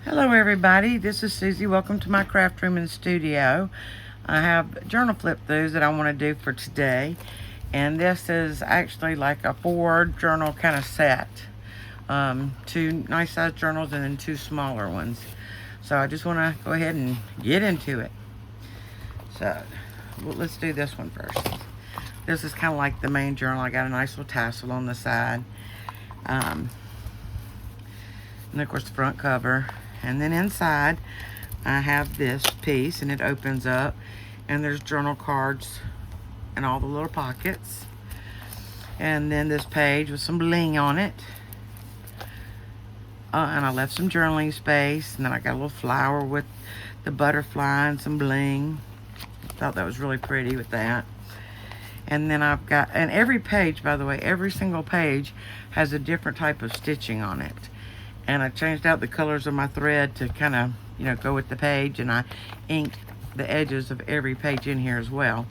Hello everybody, this is Susie. Welcome to my craft room and studio. I have journal flip throughs that I want to do for today, and this is actually like a 4 journal kind of set. 2 nice sized journals and then 2 smaller ones. So I just want to go ahead and get into it. So let's do this one first. This is kind of like the main journal. I got a nice little tassel on the side. And of course the front cover. And then inside I have this piece, and it opens up, and there's journal cards and all the little pockets. And then this page with some bling on it. And I left some journaling space, and then I got a little flower with the butterfly and some bling. I thought that was really pretty with that. And then I've got, and every page, by the way, every single page has a different type of stitching on it. And I changed out the colors of my thread to kind of, go with the page, and I inked the edges of every page in here as well.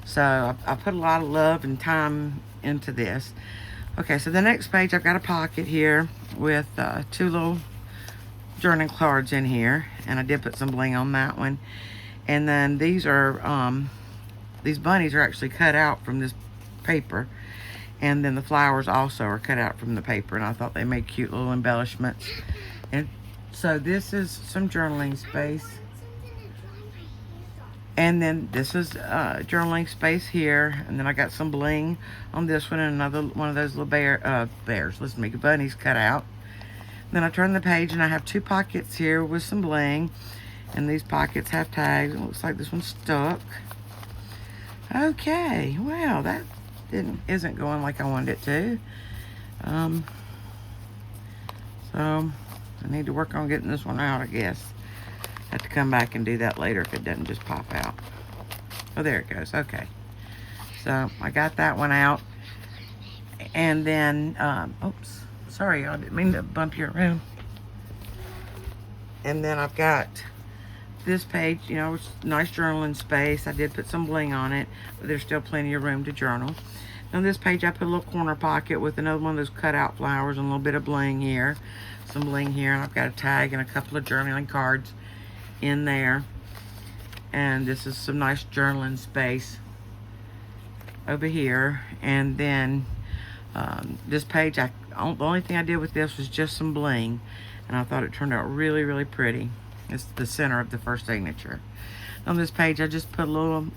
So I put a lot of love and time into this. Okay, so the next page, I've got a pocket here with 2 little journaling cards in here, and I did put some bling on that one. And then these bunnies are actually cut out from this paper. And then the flowers also are cut out from the paper, and I thought they made cute little embellishments. And so this is some journaling space. And then this is journaling space here. And then I got some bling on this one, and another one of those little bunnies cut out. Then I turn the page, and I have 2 pockets here with some bling. And these pockets have tags. It looks like this one's stuck. Okay, well, that isn't going like I wanted it to. So I need to work on getting this one out, I guess. Have to come back and do that later if it doesn't just pop out. Oh, there it goes. Okay, so I got that one out. And then oops, sorry, I didn't mean to bump you around. And then I've got this page, it's nice journaling space. I did put some bling on it, but there's still plenty of room to journal. On this page, I put a little corner pocket with another one of those cut out flowers and a little bit of bling here, some bling here, and I've got a tag and a couple of journaling cards in there. And this is some nice journaling space over here. And then this page, the only thing I did with this was just some bling, and I thought it turned out really, really pretty. It's the center of the first signature. On this page, I just put a little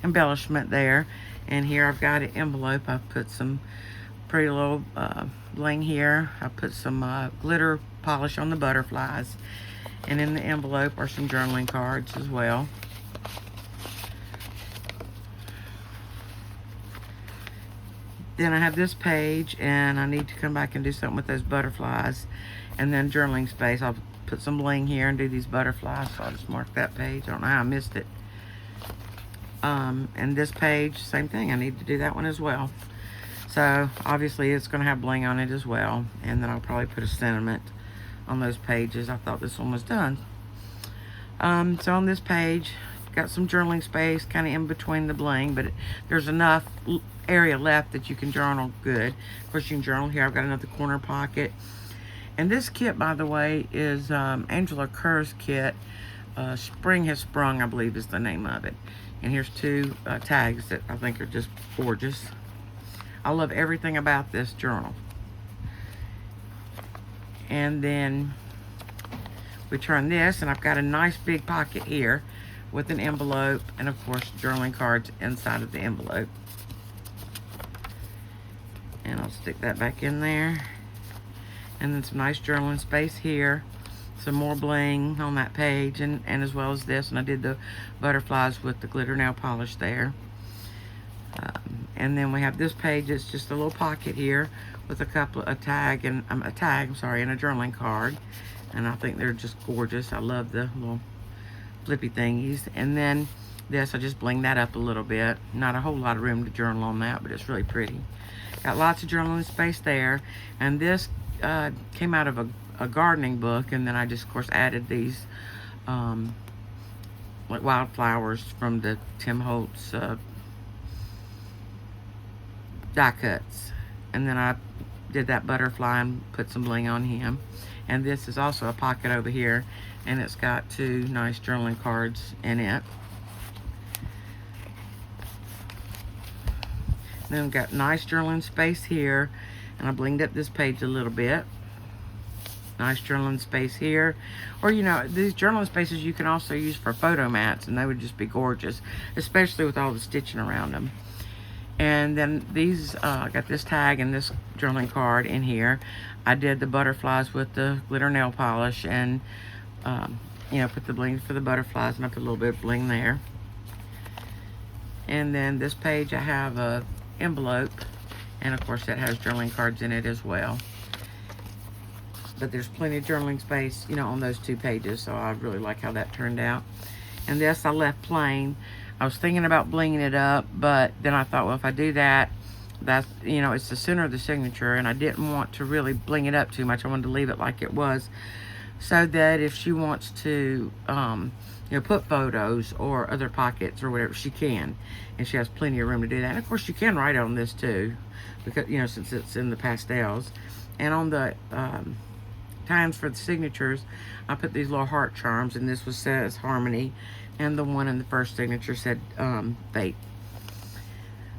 embellishment there. And here I've got an envelope. I've put some pretty little bling here. I put some glitter polish on the butterflies. And in the envelope are some journaling cards as well. Then I have this page, and I need to come back and do something with those butterflies. And then journaling space, I'll put some bling here and do these butterflies. So I'll just mark that page. I don't know how I missed it. And this page, same thing. I need to do that one as well. So obviously it's going to have bling on it as well. And then I'll probably put a sentiment on those pages. I thought this one was done. So on this page, got some journaling space kind of in between the bling, but there's enough area left that you can journal good. Of course, you can journal here. I've got another corner pocket. And this kit, by the way, is Angela Kerr's kit. Spring Has Sprung, I believe, is the name of it. And here's 2 tags that I think are just gorgeous. I love everything about this journal. And then we turn this, and I've got a nice big pocket here with an envelope, and of course journaling cards inside of the envelope. And I'll stick that back in there. And then some nice journaling space here. Some more bling on that page, and as well as this. And I did the butterflies with the glitter nail polish there. And then we have this page. It's just a little pocket here with a tag and a journaling card. And I think they're just gorgeous. I love the little flippy thingies. And then this, I just bling that up a little bit. Not a whole lot of room to journal on that, but it's really pretty. Got lots of journaling space there. And this came out of a gardening book, and then I just, of course, added these like wildflowers from the Tim Holtz die cuts. And then I did that butterfly and put some bling on him. And this is also a pocket over here, and it's got 2 nice journaling cards in it. Then we've got nice journaling space here, and I blinged up this page a little bit. Nice journaling space here. Or, you know, these journaling spaces you can also use for photo mats, and they would just be gorgeous, especially with all the stitching around them. And then these, I got this tag and this journaling card in here. I did the butterflies with the glitter nail polish, and you know, put the bling for the butterflies, and I put a little bit of bling there. And then this page I have a envelope, and of course that has journaling cards in it as well. But there's plenty of journaling space, you know, on those 2 pages, so I really like how that turned out. And this I left plain. I was thinking about blinging it up, but then I thought, well, if I do that, that's, you know, it's the center of the signature, and I didn't want to really bling it up too much. I wanted to leave it like it was, so that if she wants to, you know, put photos or other pockets or whatever, she can, and she has plenty of room to do that. And of course, you can write on this too, because, you know, since it's in the pastels. And on the times for the signatures, I put these little heart charms, and this was says Harmony, and the one in the first signature said Fate.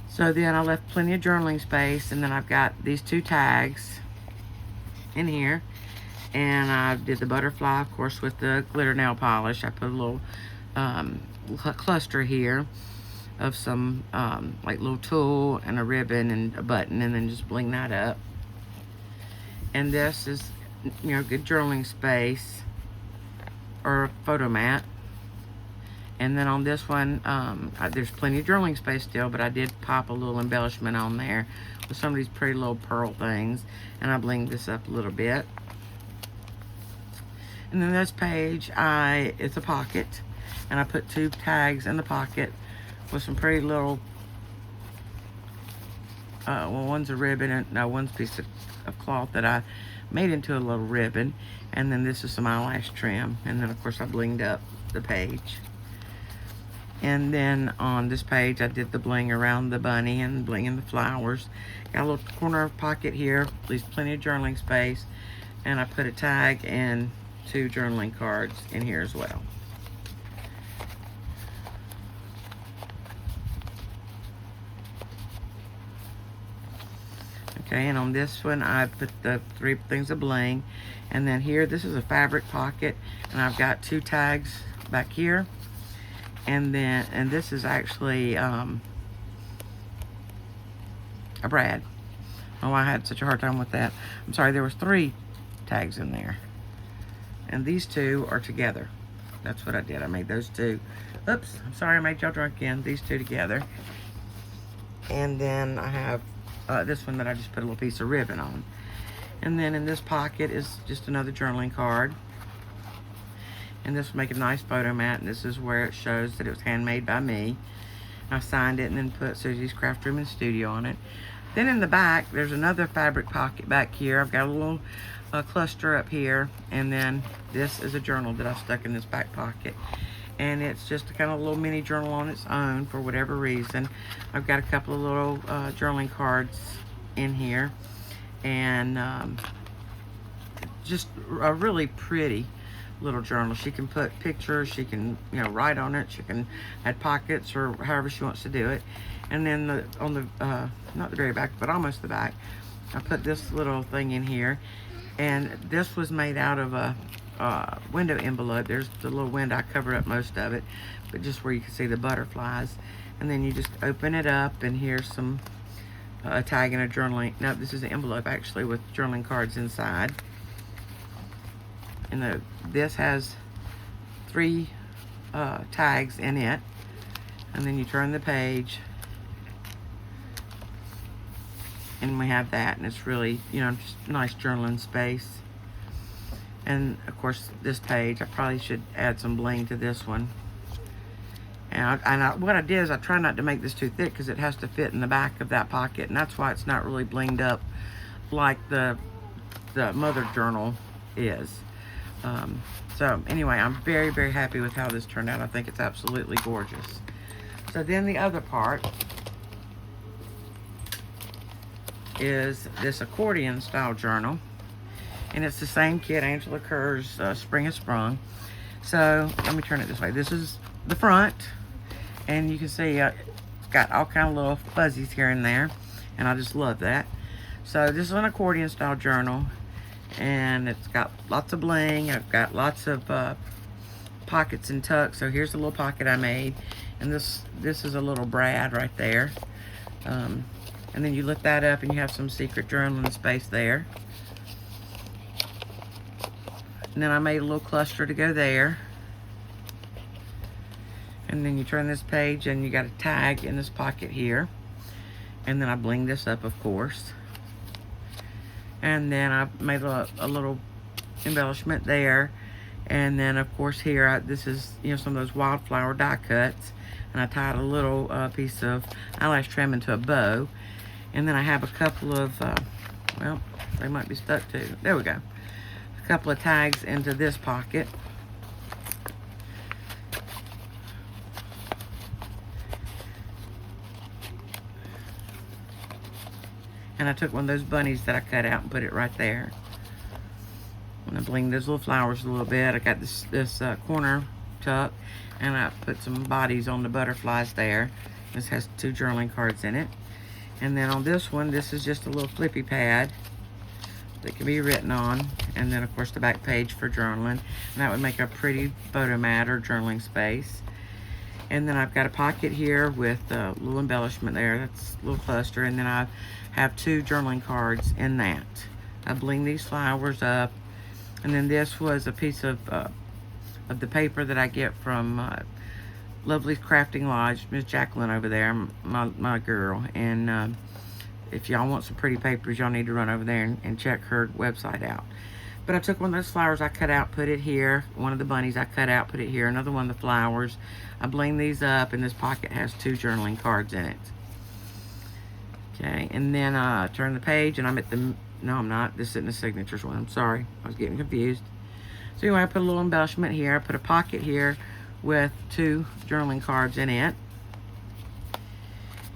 So then I left plenty of journaling space, and then I've got these 2 tags in here, and I did the butterfly, of course, with the glitter nail polish. I put a little cluster here of some like little tulle and a ribbon and a button, and then just bling that up. And this is, you know, good journaling space or a photo mat. And then on this one, there's plenty of journaling space still, but I did pop a little embellishment on there with some of these pretty little pearl things, and I blinged this up a little bit. And then this page, it's a pocket, and I put 2 tags in the pocket with some pretty little, well, one's a ribbon, and no, one's a piece of cloth that I made into a little ribbon, and then this is some eyelash trim, and then of course I blinged up the page. And then on this page, I did the bling around the bunny and bling in the flowers. Got a little corner pocket here, leaves plenty of journaling space, and I put a tag and 2 journaling cards in here as well. Okay, and on this one, I put the 3 things of bling. And then here, this is a fabric pocket, and I've got 2 tags back here. And then, and this is actually a brad. Oh, I had such a hard time with that. I'm sorry, there was 3 tags in there. And these 2 are together. That's what I did. I made those 2. Oops, I'm sorry, I made y'all drunk again. These 2 together. And then I have this one that I just put a little piece of ribbon on. And then in this pocket is just another journaling card. And this will make a nice photo mat, and this is where it shows that it was handmade by me. I signed it and then put Susie's Craft Room and Studio on it. Then in the back, there's another fabric pocket back here. I've got a little cluster up here, and then this is a journal that I stuck in this back pocket. And it's just a kind of little mini journal on its own for whatever reason. I've got a couple of little journaling cards in here, and just a really pretty little journal. She can put pictures, she can, you know, write on it, she can add pockets or however she wants to do it. And then on the not the very back, but almost the back, I put this little thing in here, and this was made out of a window envelope. There's the little window, I covered up most of it, but just where you can see the butterflies. And then you just open it up, and here's some a tag and a journaling. No, this is an envelope actually with journaling cards inside. And this has 3 tags in it, and then you turn the page, and we have that, and it's really, you know, just nice journaling space. And of course, this page, I probably should add some bling to this one. And what I did is I try not to make this too thick because it has to fit in the back of that pocket, and that's why it's not really blinged up like the mother journal is. So anyway, I'm very, very happy with how this turned out. I think it's absolutely gorgeous. So then the other part is this accordion style journal. And it's the same kit, Angela Kerr's Spring Has Sprung. So let me turn it this way. This is the front, and you can see it's got all kind of little fuzzies here and there, and I just love that. So this is an accordion style journal, and it's got lots of bling. I've got lots of pockets and tucks. So here's a little pocket I made, and this is a little brad right there. And then you lift that up and you have some secret journaling space there. And then I made a little cluster to go there. And then you turn this page and you got a tag in this pocket here. And then I bling this up, of course. And then I made a little embellishment there. And then, of course, here, this is, you know, some of those wildflower die cuts. And I tied a little piece of eyelash trim into a bow. And then I have a couple of, well, they might be stuck too. There we go. A couple of tags into this pocket. And I took one of those bunnies that I cut out and put it right there. And I blinged those little flowers a little bit. I got this corner tuck, and I put some bodies on the butterflies there. This has 2 journaling cards in it. And then on this one, this is just a little flippy pad that can be written on. And then, of course, the back page for journaling. And that would make a pretty photo mat or journaling space. And then I've got a pocket here with a little embellishment there. That's a little cluster. And then I have 2 journaling cards in that. I bling these flowers up. And then this was a piece of the paper that I get from Lovely Crafting Lodge, Miss Jacquelyn over there, my girl. And if y'all want some pretty papers, y'all need to run over there and check her website out. But I took one of those flowers I cut out, put it here. One of the bunnies I cut out, put it here. Another one of the flowers. I bling these up, and this pocket has 2 journaling cards in it. Okay, and then I turn the page, and I'm at the, no, I'm not. This isn't the signatures one. I'm sorry. I was getting confused. So anyway, I put a little embellishment here. I put a pocket here with 2 journaling cards in it.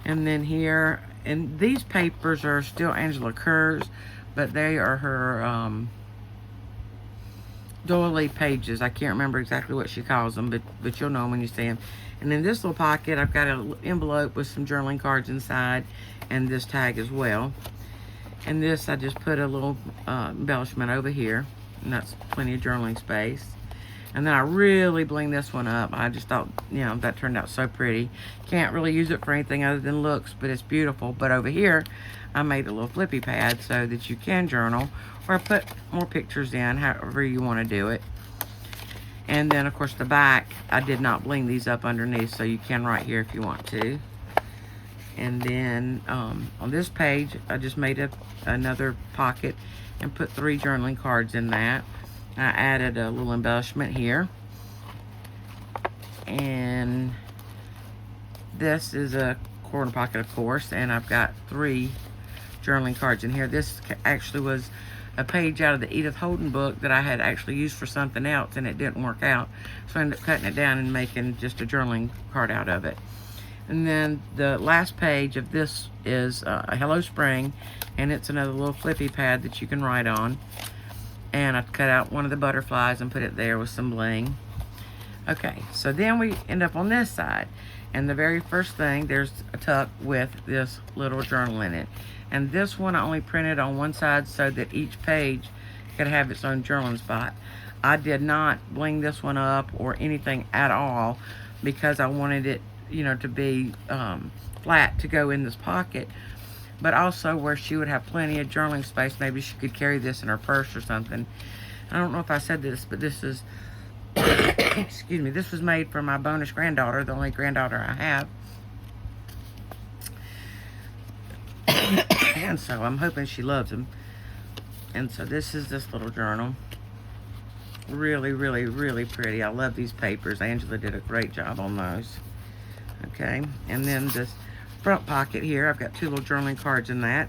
And then here, and these papers are still Angela Kerr's, but they are her doily pages. I can't remember exactly what she calls them, but you'll know them when you see them. And in this little pocket, I've got an envelope with some journaling cards inside, and this tag as well. And this, I just put a little embellishment over here, and that's plenty of journaling space. And then I really bling this one up. I just thought, you know, that turned out so pretty. Can't really use it for anything other than looks, but it's beautiful. But over here, I made a little flippy pad so that you can journal or put more pictures in, however you want to do it. And then, of course, the back, I did not bling these up underneath, so you can right here if you want to. And then on this page, I just made another pocket and put 3 journaling cards in that. I added a little embellishment here. And this is a corner pocket, of course, and I've got 3 journaling cards in here. This actually was a page out of the Edith Holden book that I had actually used for something else, and it didn't work out. So I ended up cutting it down and making just a journaling card out of it. And then the last page of this is a Hello Spring, and it's another little flippy pad that you can write on. And I cut out one of the butterflies and put it there with some bling. Okay, so then we end up on this side. And the very first thing, there's a tuck with this little journal in it. And this one I only printed on one side so that each page could have its own journaling spot. I did not bling this one up or anything at all because I wanted it, you know, to be flat to go in this pocket. But also where she would have plenty of journaling space. Maybe she could carry this in her purse or something. I don't know if I said this, but this is, excuse me, this was made for my bonus granddaughter, the only granddaughter I have. And so I'm hoping she loves them. And so this is this little journal. Really, really, really pretty. I love these papers. Angela did a great job on those. Okay, and then this front pocket here, I've got 2 little journaling cards in that.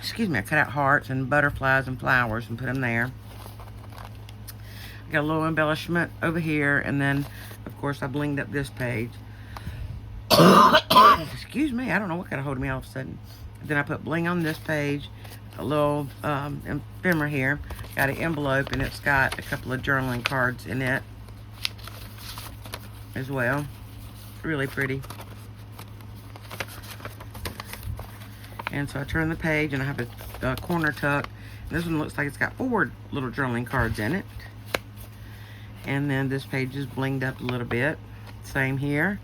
Excuse me, I cut out hearts and butterflies and flowers and put them there. Got a little embellishment over here, and then, of course, I blinged up this page. Excuse excuse me, I don't know what got a hold of me all of a sudden. Then I put bling on this page, a little ephemera here, got an envelope, and it's got a couple of journaling cards in it as well. It's really pretty. And so I turn the page, and I have a corner tuck. This one looks like it's got 4 little journaling cards in it. And then this page is blinged up a little bit. Same here.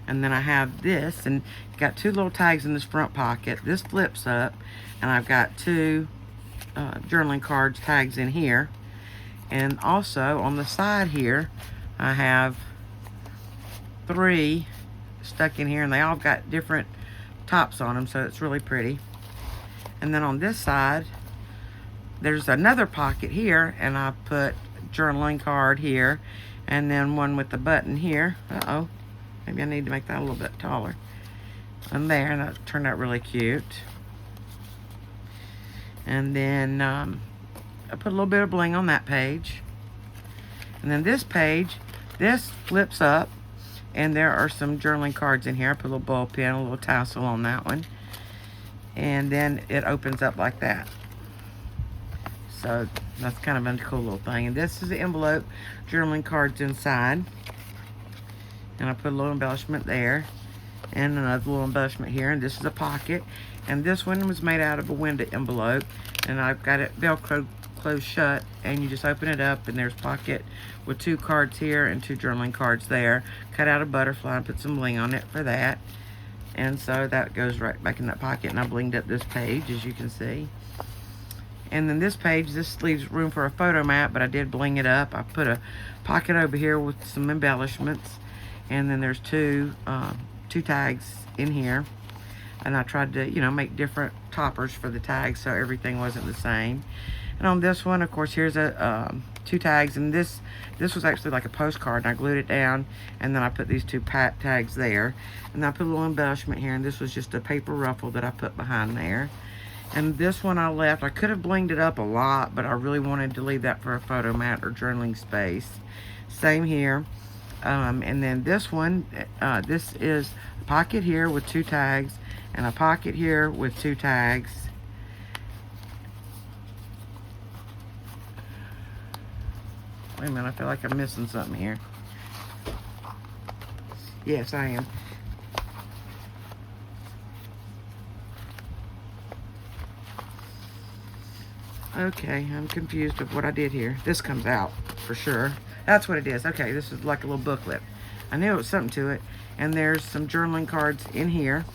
And then I have this, and got 2 little tags in this front pocket. This flips up, and I've got 2 journaling cards tags in here. And also on the side here, I have 3 stuck in here, and they all got different tops on them, so it's really pretty. And then on this side, there's another pocket here, and I put journaling card here, and then one with the button here. Uh-oh. Maybe I need to make that a little bit taller. And there, and that turned out really cute. And then I put a little bit of bling on that page. And then this page, this flips up, and there are some journaling cards in here. I put a little ball pen, a little tassel on that one. And then it opens up like that. So that's kind of a cool little thing. And this is the envelope, journaling cards inside. And I put a little embellishment there, and another little embellishment here, and this is a pocket. And this one was made out of a window envelope, and I've got it Velcro closed shut, and you just open it up, and there's a pocket with 2 cards here and 2 journaling cards there. Cut out a butterfly and put some bling on it for that. And so that goes right back in that pocket, and I blinged up this page, as you can see. And then this page, this leaves room for a photo mat, but I did bling it up. I put a pocket over here with some embellishments. And then there's 2 tags in here. And I tried to, you know, make different toppers for the tags so everything wasn't the same. And on this one, of course, here's 2 tags. And this was actually like a postcard, and I glued it down. And then I put these 2 tags there. And I put a little embellishment here. And this was just a paper ruffle that I put behind there. And this one I left. I could have blinged it up a lot, but I really wanted to leave that for a photo mat or journaling space. Same here. And then this one, this is a pocket here with 2 tags, and a pocket here with 2 tags. Wait a minute, I feel like I'm missing something here. Yes, I am. Okay, I'm confused of what I did here. This comes out for sure. That's what it is. Okay, this is like a little booklet. I knew it was something to it. And there's some journaling cards in here.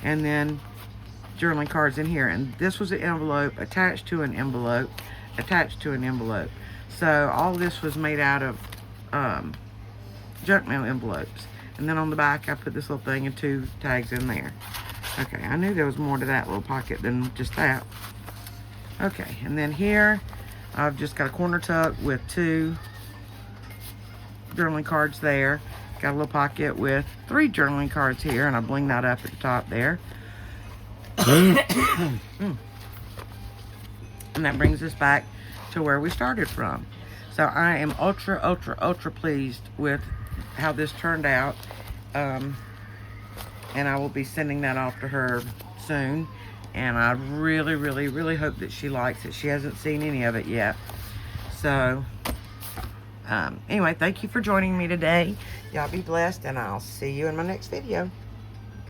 And then journaling cards in here. And this was an envelope attached to an envelope, attached to an envelope. So all this was made out of junk mail envelopes. And then on the back, I put this little thing and 2 tags in there. Okay, I knew there was more to that little pocket than just that. Okay, and then here, I've just got a corner tuck with 2 journaling cards there. Got a little pocket with 3 journaling cards here, and I bling that up at the top there. And that brings us back to where we started from. So I am ultra pleased with how this turned out. And I will be sending that off to her soon. And I really hope that she likes it. She hasn't seen any of it yet. So anyway, thank you for joining me today. Y'all be blessed, and I'll see you in my next video.